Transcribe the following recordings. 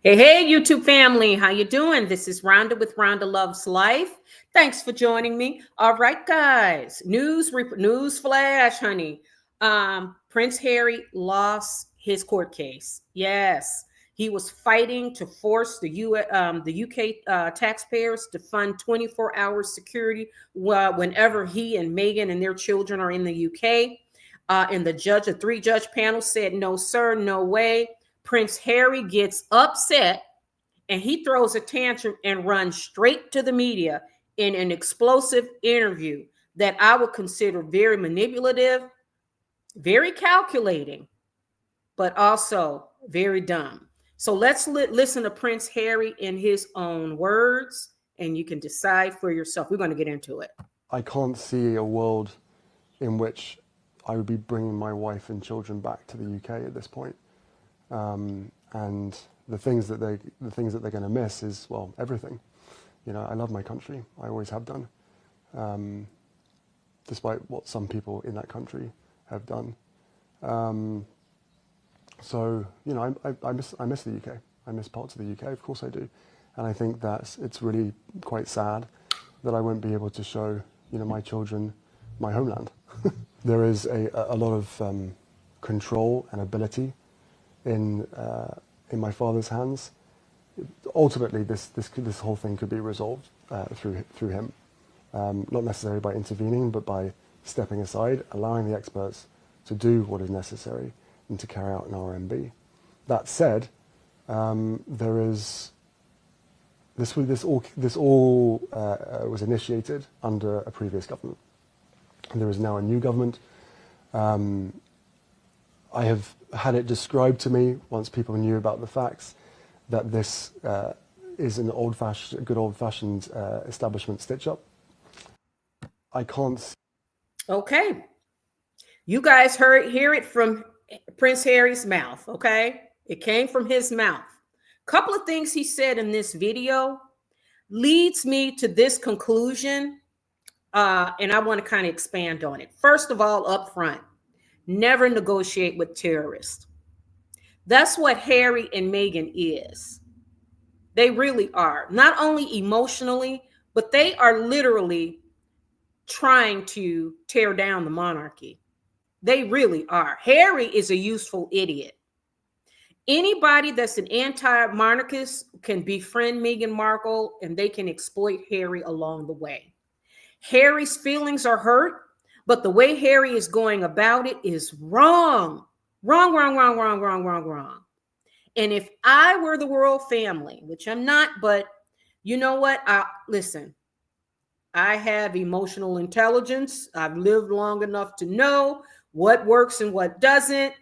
Hey, YouTube family, how you doing? This is Rhonda with Rhonda Loves Life. Thanks for joining me. All right, guys, news flash, honey. Prince Harry lost his court case. Yes, he was fighting to force the UK taxpayers to fund 24-hour security whenever he and Meghan and their children are in the UK. And a three-judge panel said, no, sir, no way. Prince Harry gets upset and he throws a tantrum and runs straight to the media in an explosive interview that I would consider very manipulative, very calculating, but also very dumb. So let's listen to Prince Harry in his own words, and you can decide for yourself. We're going to get into it. I can't see a world in which I would be bringing my wife and children back to the UK at this point. And the things that they're going to miss is, well, everything. You know, I love my country. I always have done, despite what some people in that country have done. So you know, I miss the UK. I miss parts of the UK. Of course I do, and I think that it's really quite sad that I won't be able to show my children my homeland. There is a lot of control and ability in my father's hands. Ultimately, this whole thing could be resolved through him, not necessarily by intervening, but by stepping aside, allowing the experts to do what is necessary and to carry out an RMB. That said, there is this all was initiated under a previous government. There is now a new government. I have had it described to me, once people knew about the facts, that this is an good old-fashioned establishment stitch-up. I can't see. Okay. You guys hear it from Prince Harry's mouth, okay? It came from his mouth. Couple of things he said in this video leads me to this conclusion, and I want to kind of expand on it. First of all, up front, never negotiate with terrorists. That's what Harry and Meghan is. They really are. Not only emotionally, but they are literally trying to tear down the monarchy. They really are. Harry is a useful idiot. Anybody that's an anti-monarchist can befriend Meghan Markle and they can exploit Harry along the way. Harry's feelings are hurt, but the way Harry is going about it is wrong. Wrong, wrong, wrong, wrong, wrong, wrong, wrong. And if I were the royal family, which I'm not, but you know what? Listen, I have emotional intelligence. I've lived long enough to know what works and what doesn't.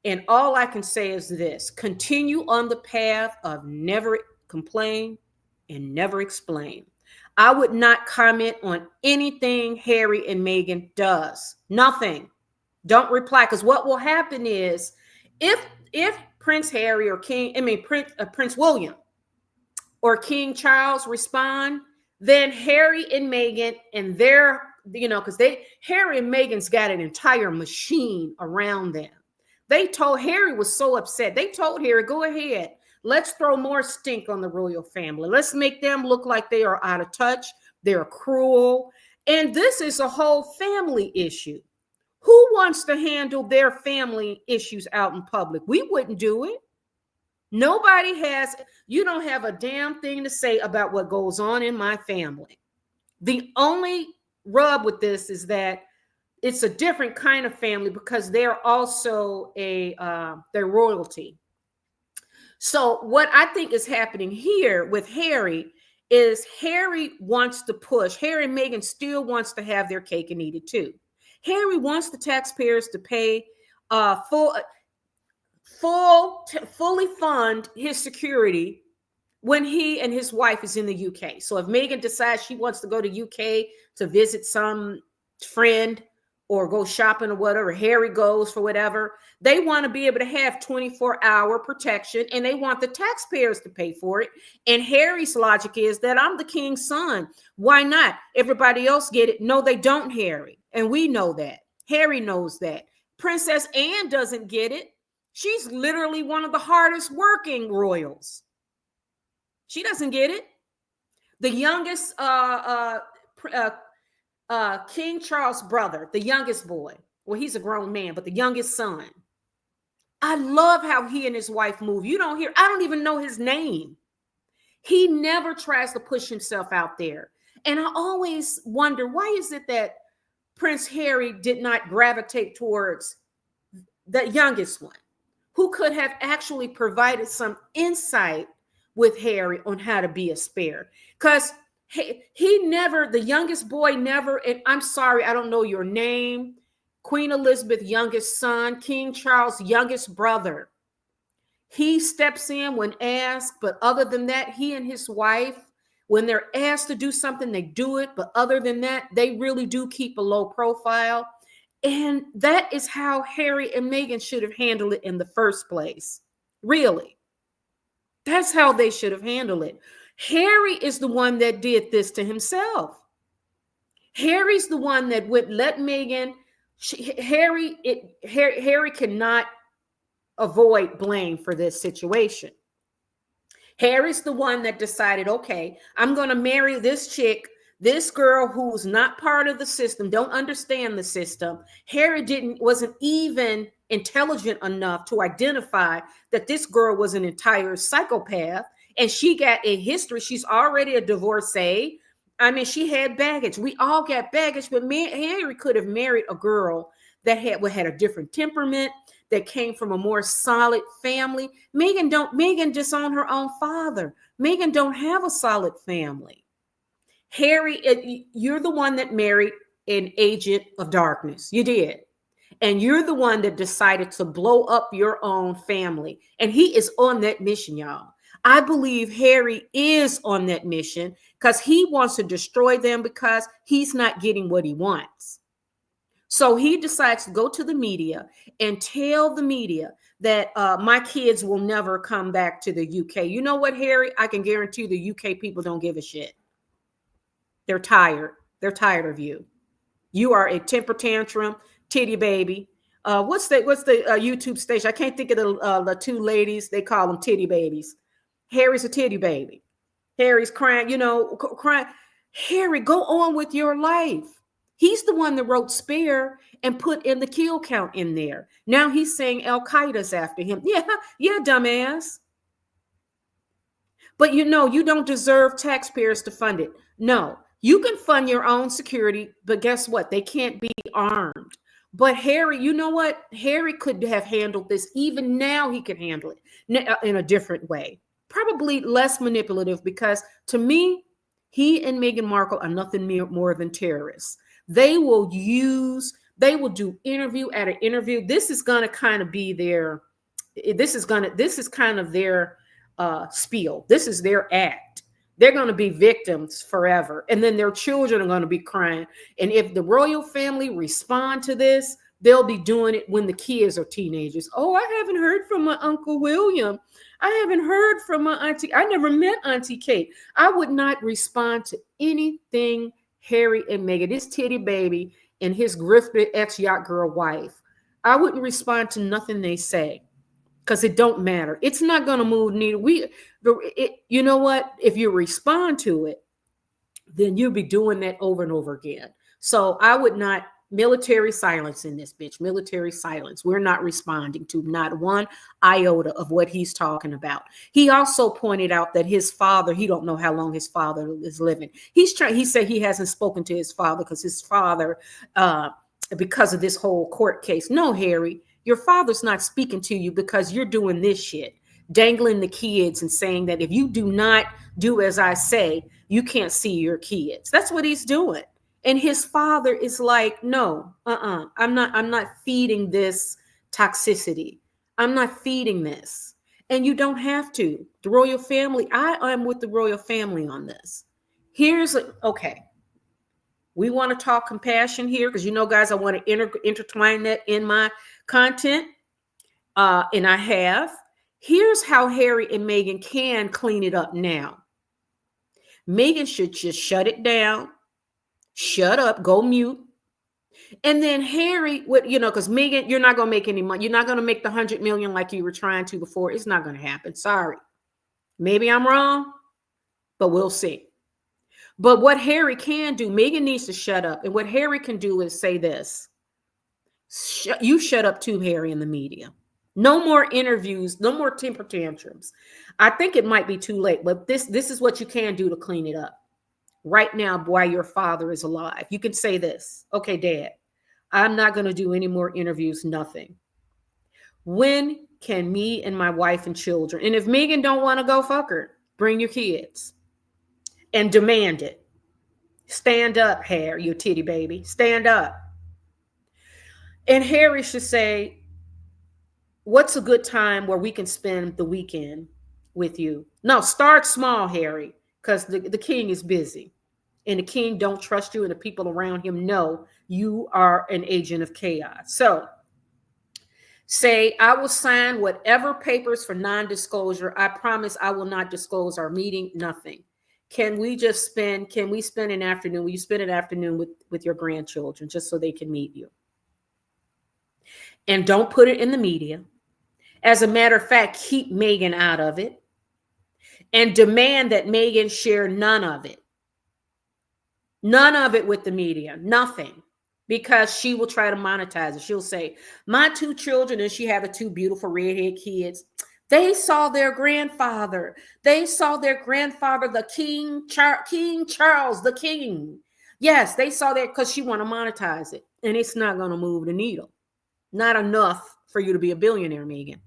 And all I can say is this: continue on the path of never complain and never explain. I would not comment on anything Harry and Meghan does. Nothing. Don't reply, because what will happen is if Prince Harry or Prince William or King Charles respond, then Harry and Meghan and their, because Harry and Meghan's got an entire machine around them. They told Harry was so upset. They told Harry, go ahead. Let's throw more stink on the royal family. Let's make them look like they are out of touch. They're cruel. And this is a whole family issue. Who wants to handle their family issues out in public? We wouldn't do it. Nobody has. You don't have a damn thing to say about what goes on in my family. The only rub with this is that it's a different kind of family because they're also they're royalty. So what I think is happening here with Harry is Harry wants to push. Harry and Meghan still wants to have their cake and eat it too. Harry wants the taxpayers to pay fully fund his security when he and his wife is in the UK. So if Meghan decides she wants to go to UK to visit some friend or go shopping or whatever, Harry goes for whatever, they want to be able to have 24-hour protection and they want the taxpayers to pay for it. And Harry's logic is that I'm the king's son. Why not? Everybody else get it. No, they don't, Harry. And we know that. Harry knows that. Princess Anne doesn't get it. She's literally one of the hardest working royals. She doesn't get it. The youngest, King Charles' brother, the youngest boy. Well, he's a grown man, but the youngest son. I love how he and his wife move. You don't hear, I don't even know his name. He never tries to push himself out there. And I always wonder, why is it that Prince Harry did not gravitate towards the youngest one, who could have actually provided some insight with Harry on how to be a spare? Because he never, the youngest boy never, and I'm sorry, I don't know your name, Queen Elizabeth, youngest son, King Charles, youngest brother. He steps in when asked, but other than that, he and his wife, when they're asked to do something, they do it. But other than that, they really do keep a low profile. And that is how Harry and Meghan should have handled it in the first place. Really. That's how they should have handled it. Harry is the one that did this to himself. Harry's the one that would let Meghan. Harry cannot avoid blame for this situation. Harry's the one that decided, okay, I'm going to marry this chick, this girl who's not part of the system, don't understand the system. Harry wasn't even intelligent enough to identify that this girl was an entire psychopath, and she got a history. She's already a divorcee. I mean, she had baggage. We all got baggage, but Harry could have married a girl that had a different temperament, that came from a more solid family. Meghan disowned her own father. Meghan don't have a solid family. Harry, you're the one that married an agent of darkness. You did. And you're the one that decided to blow up your own family. And he is on that mission, y'all. I believe Harry is on that mission because he wants to destroy them because he's not getting what he wants. So he decides to go to the media and tell the media that my kids will never come back to the UK. You know what, Harry? I can guarantee the UK people don't give a shit. They're tired. They're tired of you. You are a temper tantrum, titty baby. What's the YouTube station? I can't think of the two ladies. They call them titty babies. Harry's a titty baby. Harry's crying, crying. Harry, go on with your life. He's the one that wrote Spare and put in the kill count in there. Now he's saying Al Qaeda's after him. Yeah, dumbass. But you don't deserve taxpayers to fund it. No, you can fund your own security, but guess what? They can't be armed. But Harry, you know what? Harry could have handled this. Even now he could handle it in a different way. Probably less manipulative because to me, he and Meghan Markle are nothing more than terrorists. They will do interview at an interview. This is going to kind of be their, this is kind of their spiel. This is their act. They're going to be victims forever. And then their children are going to be crying. And if the royal family respond to this, they'll be doing it when the kids are teenagers. Oh, I haven't heard from my Uncle William. I haven't heard from my auntie. I never met Auntie Kate. I would not respond to anything Harry and Meghan, this titty baby and his grifted ex-yacht girl wife. I wouldn't respond to nothing they say because it don't matter. It's not going to move neither. You know what? If you respond to it, then you'll be doing that over and over again. So I would not. Military silence in this bitch. Military silence. We're not responding to not one iota of what he's talking about. He also pointed out that his father, he don't know how long his father is living. He said he hasn't spoken to his father because his father, because of this whole court case. No, Harry, your father's not speaking to you because you're doing this shit. Dangling the kids and saying that if you do not do as I say, you can't see your kids. That's what he's doing. And his father is like, no, I'm not feeding this toxicity. I'm not feeding this. And you don't have to. The royal family, I am with the royal family on this. Okay. We want to talk compassion here because, guys, I want to intertwine that in my content. And I have. Here's how Harry and Meghan can clean it up now. Meghan should just shut it down. Shut up, go mute. And then Harry would, because Meghan, you're not going to make any money. You're not going to make the 100 million like you were trying to before. It's not going to happen. Sorry. Maybe I'm wrong. but we'll see. But what Harry can do, Meghan needs to shut up. And what Harry can do is say this. You shut up too, Harry, in the media. No more interviews, no more temper tantrums. I think it might be too late, but this is what you can do to clean it up. Right now, while your father is alive, you can say this. Okay, Dad, I'm not going to do any more interviews, nothing. When can me and my wife and children, and if Meghan don't want to go, fuck her, bring your kids and demand it. Stand up, Harry, you titty baby. Stand up. And Harry should say, what's a good time where we can spend the weekend with you? No, start small, Harry, because the king is busy. And the king don't trust you, and the people around him know you are an agent of chaos. So say, I will sign whatever papers for non-disclosure. I promise I will not disclose our meeting, nothing. Can we spend an afternoon? Will you spend an afternoon with your grandchildren just so they can meet you? And don't put it in the media. As a matter of fact, keep Meghan out of it and demand that Meghan share none of it. None of it with the media, nothing, because she will try to monetize it. She'll say, my 2 children, and she had the 2 beautiful redhead kids, they saw their grandfather. They saw their grandfather, the King Charles, the king. Yes, they saw that because she want to monetize it. And it's not going to move the needle. Not enough for you to be a billionaire, Meghan.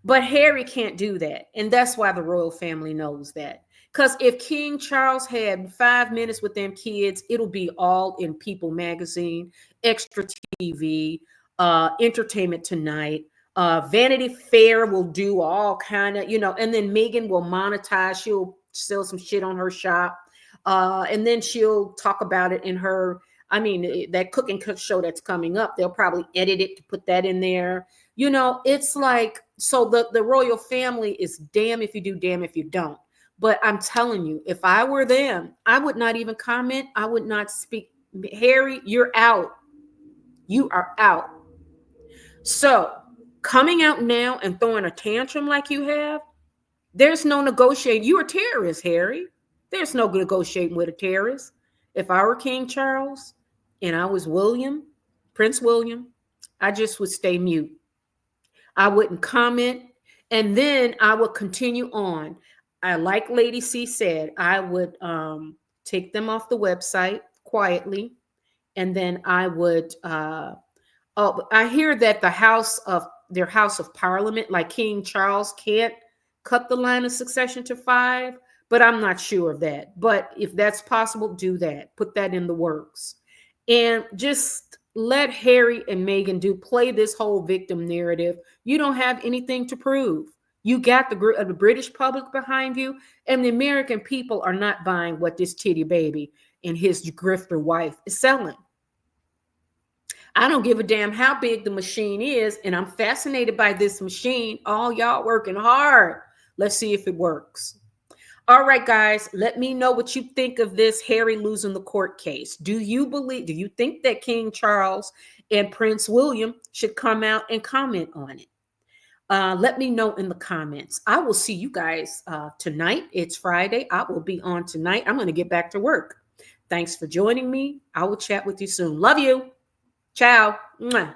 But Harry can't do that. And that's why the royal family knows that. Because if King Charles had 5 minutes with them kids, it'll be all in People magazine, Extra TV, Entertainment Tonight. Vanity Fair will do all kind of, and then Meghan will monetize. She'll sell some shit on her shop. And then she'll talk about it in her, that cooking show that's coming up. They'll probably edit it to put that in there. It's like, so the royal family is damn if you do, damn if you don't. But I'm telling you, if I were them, I would not even comment. I would not speak. Harry, you're out. You are out. So coming out now and throwing a tantrum like you have, there's no negotiating. You're a terrorist, Harry. There's no negotiating with a terrorist. If I were King Charles and I was Prince William, I just would stay mute. I wouldn't comment. And then I would continue on. Like Lady C said, I would take them off the website quietly. And then I would, I hear that their House of Parliament, like King Charles, can't cut the line of succession to 5, but I'm not sure of that. But if that's possible, do that. Put that in the works. And just let Harry and Meghan play this whole victim narrative. You don't have anything to prove. You got the British public behind you, and the American people are not buying what this titty baby and his grifter wife is selling. I don't give a damn how big the machine is, and I'm fascinated by this machine. All y'all working hard. Let's see if it works. All right, guys, let me know what you think of this Harry losing the court case. Do you think that King Charles and Prince William should come out and comment on it? Let me know in the comments. I will see you guys tonight. It's Friday. I will be on tonight. I'm going to get back to work. Thanks for joining me. I will chat with you soon. Love you. Ciao. Mwah.